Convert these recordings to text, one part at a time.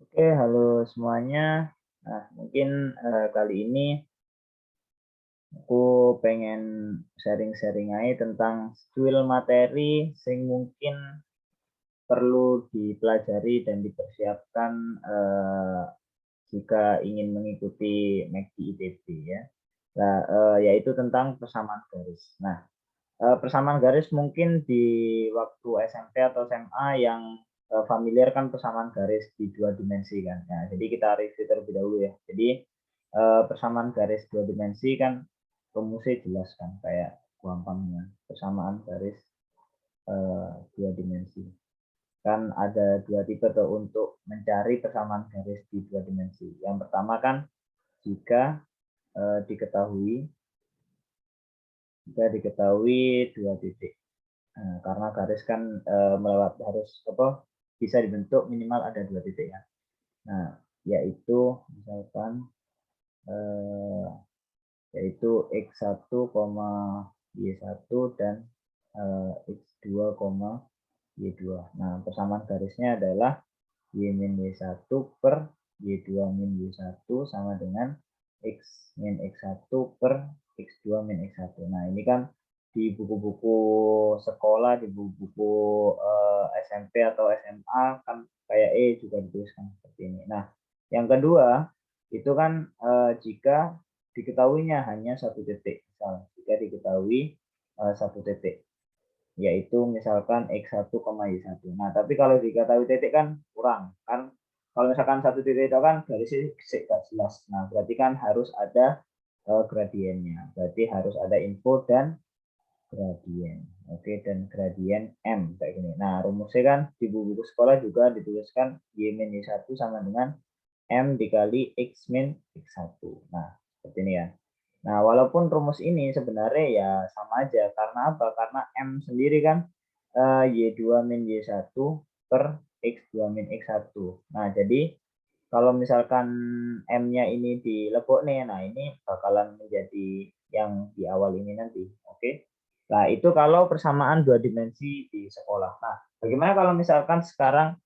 Oke, halo semuanya. Nah, mungkin kali ini aku pengen sharing-sharing aja tentang skill materi sing mungkin perlu dipelajari dan dipersiapkan jika ingin mengikuti MACD ITB ya. Nah, yaitu tentang persamaan garis. Nah, persamaan garis mungkin di waktu SMP atau SMA yang familiar kan persamaan garis di dua dimensi kan. Nah, jadi kita review terlebih dahulu ya. Jadi persamaan garis dua dimensi kan rumusnya jelas kan, kayak gampangnya persamaan garis dua dimensi. Kan ada dua tipe tuh untuk mencari persamaan garis di dua dimensi. Yang pertama kan jika diketahui dua titik. Nah, karena garis kan melewat harus apa bisa dibentuk minimal ada dua titik ya. Nah, yaitu misalkan yaitu x1, y1 dan x2, y2. Nah, persamaan garisnya adalah y min y1 per y2 min y1 sama dengan x min x1 per x2 min x1. Nah, ini kan di buku-buku sekolah, di buku-buku SMP atau SMA kan kayak juga dituliskan seperti ini. Nah, yang kedua itu kan jika diketahuinya hanya satu titik. Misal, jika diketahui satu titik, yaitu misalkan x1, y1. Nah, tapi kalau diketahui titik kan kurang. Kan kalau misalkan satu titik itu kan garisnya gak jelas. Nah, berarti kan harus ada gradiennya. Berarti harus ada info dan gradien. Oke, dan gradien M kayak gini. Nah, rumusnya kan di buku sekolah juga dituliskan y min y1 sama dengan M dikali X min X1. Nah, seperti ini ya. Nah, walaupun rumus ini sebenarnya ya sama aja. Karena apa? Karena M sendiri kan Y2 min Y1 per X2 min X1. Nah, jadi kalau misalkan M-nya ini dilebok nih, nah ini bakalan menjadi yang di awal ini nanti. Oke. Nah, itu kalau persamaan dua dimensi di sekolah. Nah, bagaimana kalau misalkan sekarang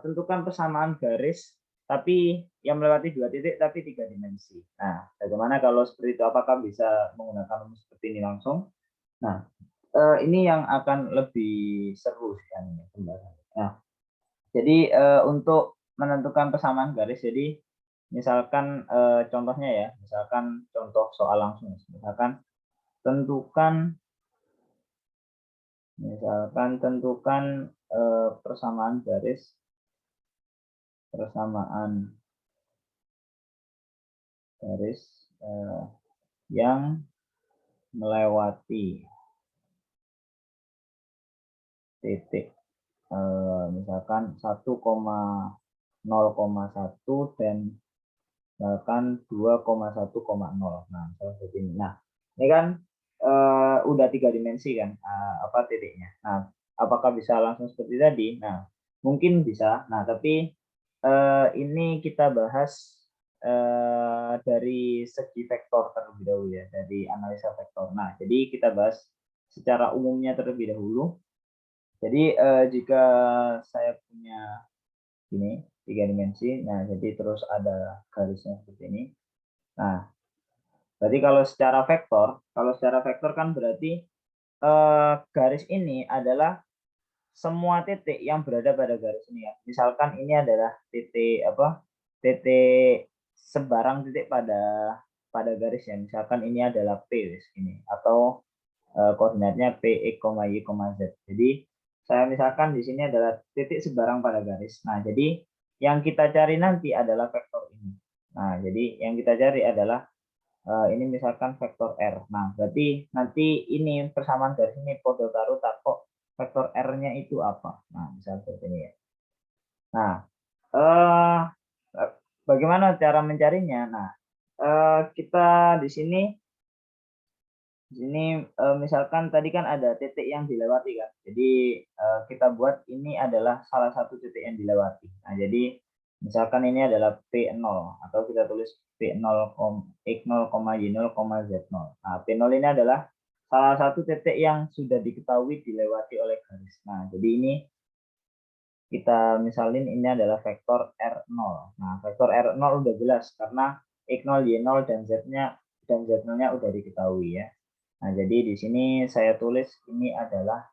tentukan persamaan garis tapi yang melewati dua titik tapi tiga dimensi. Nah, bagaimana kalau seperti itu? Apakah bisa menggunakan rumus seperti ini langsung? Nah, ini yang akan lebih seru sih pembahasannya. Nah, jadi untuk menentukan persamaan garis, jadi misalkan contohnya ya, misalkan contoh soal langsung, misalkan tentukan persamaan garis yang melewati titik misalkan 1,0,1 dan misalkan 2,1,0. Nah, seperti ini. Nah, ini kan udah tiga dimensi kan apa titiknya. Nah, apakah bisa langsung seperti tadi? Nah, mungkin bisa. Nah, tapi ini kita bahas dari segi vektor terlebih dahulu ya, dari analisa vektor. Nah, jadi kita bahas secara umumnya terlebih dahulu. Jadi jika saya punya ini tiga dimensi, nah jadi terus ada garisnya seperti ini. Nah, berarti kalau secara vektor kan berarti garis ini adalah semua titik yang berada pada garis ini ya. Misalkan ini adalah titik apa? Titik sebarang titik pada garis ya. Misalkan ini adalah P ini atau koordinatnya P, X, Y, Z. Jadi saya misalkan di sini adalah titik sebarang pada garis. Nah, jadi yang kita cari nanti adalah vektor ini. Nah, jadi yang kita cari adalah ini misalkan vektor R. Nah, berarti nanti ini persamaan garis ini podo karo tako vektor R-nya itu apa. Nah, misalnya seperti ini ya. Nah, eh, bagaimana cara mencarinya? Nah, kita di sini misalkan tadi kan ada titik yang dilewati kan. Jadi kita buat ini adalah salah satu titik yang dilewati. Nah, jadi misalkan ini adalah P0 atau kita tulis P0, X0, Y0, Z0. Nah, P0 ini adalah salah satu titik yang sudah diketahui dilewati oleh garis. Nah, jadi ini kita misalin ini adalah vektor R0. Nah, vektor R0 udah jelas karena X0, Y0 dan Z0-nya udah diketahui ya. Nah, jadi di sini saya tulis ini adalah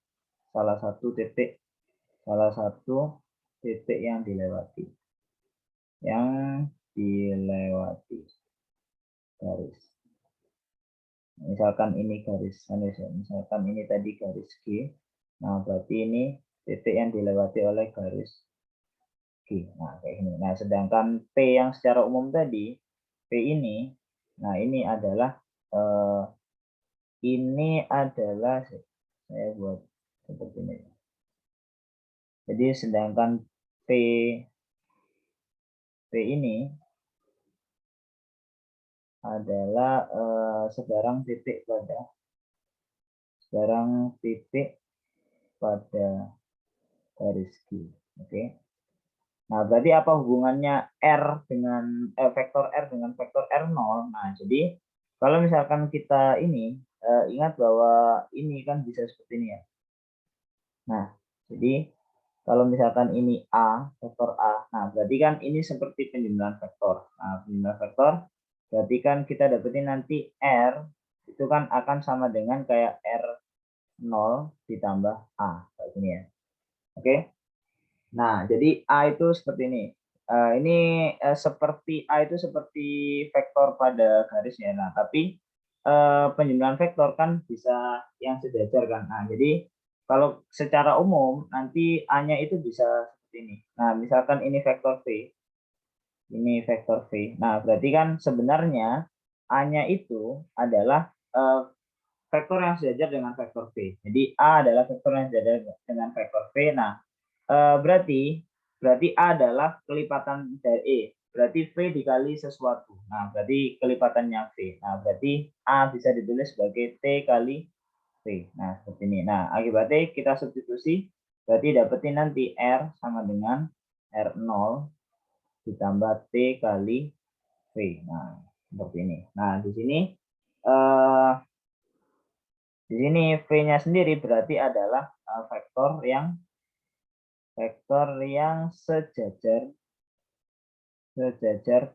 salah satu titik yang dilewati. Garis. Misalkan ini misalkan ini tadi garis G. Nah, berarti ini titik yang dilewati oleh garis G. Nah, kayak ini. Nah, sedangkan P yang secara umum tadi, P ini, nah ini adalah saya buat seperti ini. Jadi sedangkan P ini adalah sebarang titik pada garis G. Oke. Nah, berarti apa hubungannya vektor R dengan vektor R0? Nah, jadi kalau misalkan kita ini ingat bahwa ini kan bisa seperti ini ya. Nah, jadi kalau misalkan ini A, vektor A, nah berarti kan ini seperti penjumlahan vektor. Nah, penjumlahan vektor berarti kan kita dapetin nanti R itu kan akan sama dengan kayak R0 ditambah A kayak gini ya. Oke. Nah, jadi A itu seperti ini. Seperti A itu seperti vektor pada garisnya. Nah, tapi penjumlahan vektor kan bisa yang sejajar kan. Nah, jadi kalau secara umum nanti A-nya itu bisa seperti ini. Nah, misalkan ini vektor V. Ini vektor V. Nah, berarti kan sebenarnya A-nya itu adalah vektor yang sejajar dengan vektor V. Jadi A adalah vektor yang sejajar dengan vektor V. Nah, berarti A adalah kelipatan dari E. Berarti V dikali sesuatu. Nah, berarti kelipatannya V. Nah, berarti A bisa ditulis sebagai T kali V. Nah, seperti ini. Nah, akibatnya kita substitusi. Berarti dapetin nanti R sama dengan R0 ditambah T kali V. Nah, seperti ini. Nah, di sini V-nya sendiri berarti adalah vektor yang sejajar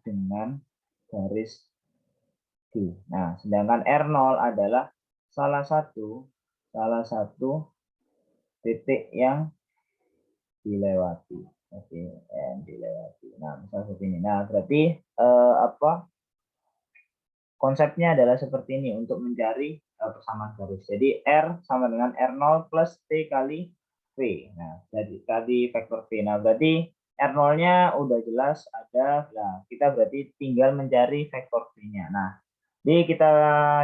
dengan garis G. Nah, sedangkan R0 adalah salah satu titik yang dilewati. Oke, yang dilewati. Nah, misalnya seperti ini. Nah, berarti konsepnya adalah seperti ini untuk mencari persamaan garis. Jadi R sama dengan R0 plus T kali V. Nah, jadi tadi vektor V. Nah, berarti R0-nya udah jelas ada. Nah, kita berarti tinggal mencari vektor V-nya. Nah, jadi kita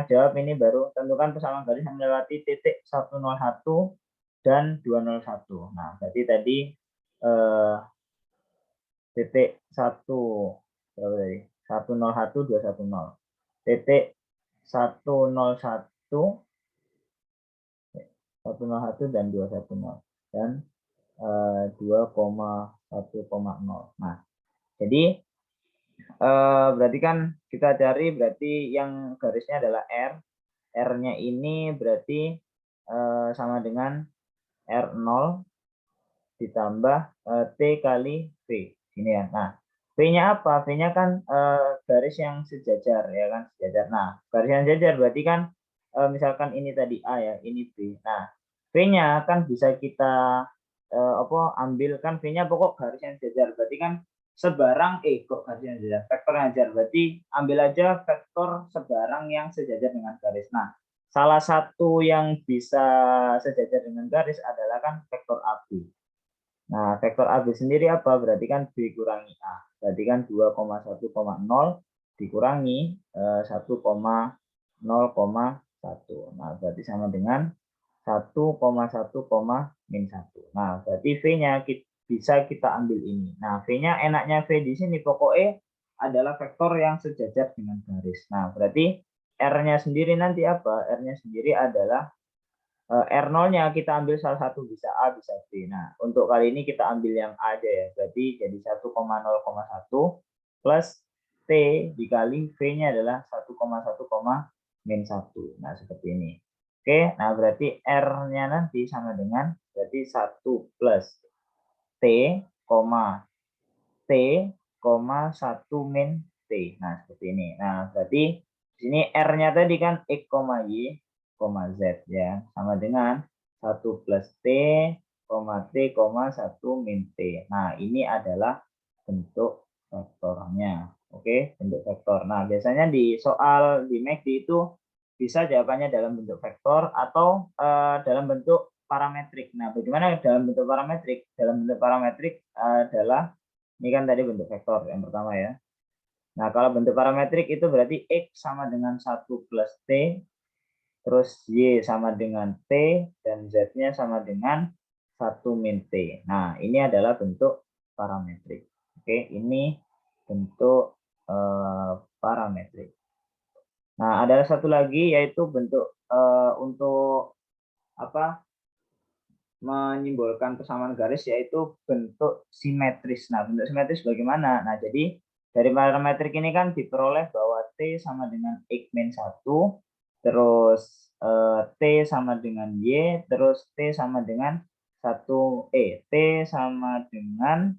jawab ini baru tentukan persamaan garis yang melewati titik 101 dan 201. Nah, berarti tadi titik 101 210. Titik 101 dan 210 dan 2,1,0. Nah, jadi berarti kan kita cari berarti yang garisnya adalah R. R-nya ini berarti sama dengan R0 ditambah T kali V. Ini ya. Nah, V-nya apa? V-nya kan garis yang sejajar ya kan, sejajar. Nah, garis yang sejajar berarti kan misalkan ini tadi A ya, ini B. Nah, V-nya kan bisa kita ambil kan V-nya pokok garis yang sejajar. Berarti kan sebarang kok garis yang sejajar, vektor yang sejajar. Berarti ambil aja vektor sebarang yang sejajar dengan garis. Nah, salah satu yang bisa sejajar dengan garis adalah kan vektor AB. Nah, vektor AB sendiri apa? Berarti kan B kurangi A. Berarti kan 2,1,0 dikurangi 1,0,1. Nah, berarti sama dengan 1,1,-1. Nah, berarti V-nya bisa kita ambil ini. Nah, V-nya enaknya V di sini pokoknya adalah vektor yang sejajar dengan garis. Nah, berarti R-nya sendiri nanti apa? R-nya sendiri adalah R0-nya kita ambil salah satu, bisa A, bisa B. Nah, untuk kali ini kita ambil yang A aja ya. Berarti jadi 1,0,1 plus T dikali V-nya adalah 1,1,-1. Nah, seperti ini. Oke, nah berarti R-nya nanti sama dengan berarti 1 plus T, 1 min T. Nah, seperti ini. Nah, berarti di sini R-nya tadi kan X, Y, Z ya. Sama dengan 1 plus T, T, 1 min T. Nah, ini adalah bentuk vektornya. Oke, bentuk vektor. Nah, biasanya di soal di MACD itu bisa jawabannya dalam bentuk vektor atau dalam bentuk parametrik. Nah, bagaimana dalam bentuk parametrik? Dalam bentuk parametrik adalah ini kan tadi bentuk vektor yang pertama ya. Nah, kalau bentuk parametrik itu berarti X sama dengan 1 plus T, terus Y sama dengan T, dan Z-nya sama dengan 1 min T. Nah, ini adalah bentuk parametrik. Oke, ini bentuk parametrik. Nah, ada satu lagi yaitu bentuk untuk apa? Menyimbolkan persamaan garis yaitu bentuk simetris. Nah, bentuk simetris bagaimana? Nah, jadi dari parametrik ini kan diperoleh bahwa T sama dengan X min 1, terus T sama dengan Y, terus T sama dengan T sama dengan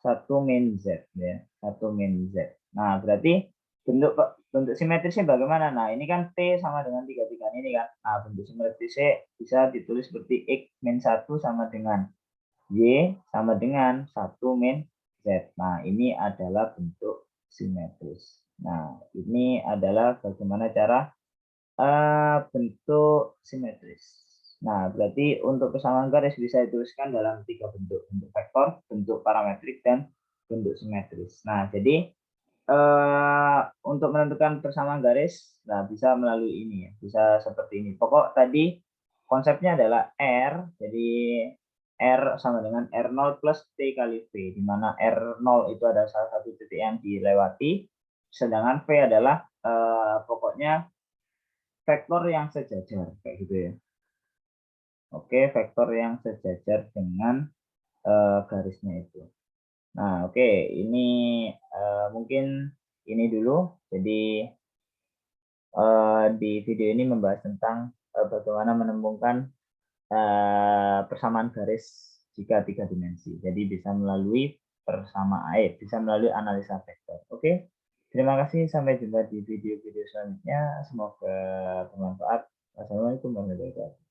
1 min Z ya, 1 min Z. Nah, berarti bentuk bentuk simetrisnya bagaimana? Nah, ini kan T sama dengan 3 ini kan. Nah, bentuk simetrisnya bisa ditulis seperti X min 1 sama dengan Y sama dengan 1 min Z. Nah, ini adalah bentuk simetris. Nah, ini adalah bagaimana cara bentuk simetris. Nah, berarti untuk persamaan garis bisa dituliskan dalam 3 bentuk. Bentuk vektor, bentuk parametrik, dan bentuk simetris. Nah, jadi untuk menentukan persamaan garis, nah bisa melalui ini ya, bisa seperti ini. Pokok tadi konsepnya adalah R, jadi R sama dengan R0 plus T kali V, di mana R0 itu adalah salah satu titik yang dilewati, sedangkan V adalah pokoknya vektor yang sejajar, kayak gitu ya. Oke, vektor yang sejajar dengan garisnya itu. Nah, oke, ini mungkin ini dulu. Jadi di video ini membahas tentang bagaimana menemukan persamaan garis jika 3 dimensi. Jadi bisa melalui bisa melalui analisa vektor. Oke, terima kasih. Sampai jumpa di video-video selanjutnya. Semoga bermanfaat. Wassalamualaikum warahmatullahi wabarakatuh.